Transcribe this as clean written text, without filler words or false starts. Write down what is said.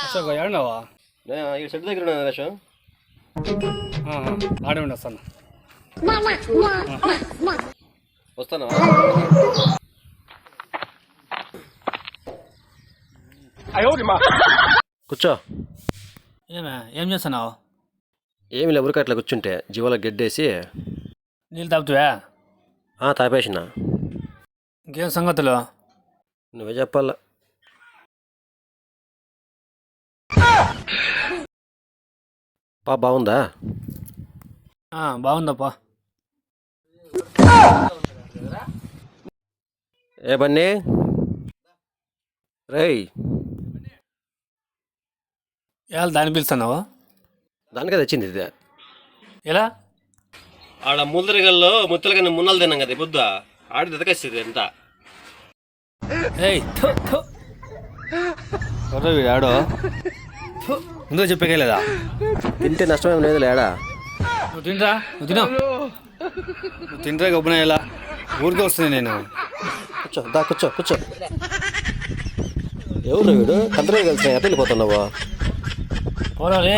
అశోక్ ఏడున్నావా? ఈ షెడ్ దగ్గర ఉన్నాను రమేష్. ఆడే ఉండి వస్తాను. వస్తానా? కూర్చో. ఏం చేస్తున్నావు? ఏమి లే, ఊరికే అట్లా కూర్చుంటే జీవాలకు గడ్డేసి నీళ్ళు తాపుతావా? తాపేసిన. ఇంకేం సంగతులు? నువ్వే చెప్పాల. బాగుందా? బాగుందప్పా. ఏ బన్నీ రేయ్, ఎలా దాన్ని పిలుస్తున్నావు? దానికే తెచ్చింది ఇది. ఎలా? ఆడ ముద్దరిగల్లో ముత్తలకన్నా మున్నలు తిన్నాం కదా పొద్దు, ఆడి దతకేస్తుంది ఎంత. వీడు ఆడో ముందుగా చెప్పేయలేదా? తింటే నష్టమేం లేదు లేడా. నువ్వు తినరా? నువ్వు తినరా గొప్పన ఎలా ఊరికే వస్తుంది. నేను కూర్చో కూర్చో కూర్చో. ఎవరు వీడు? కందరే కలిసి ఎట్లా వెళ్ళిపోతున్నావా? పోరా రే.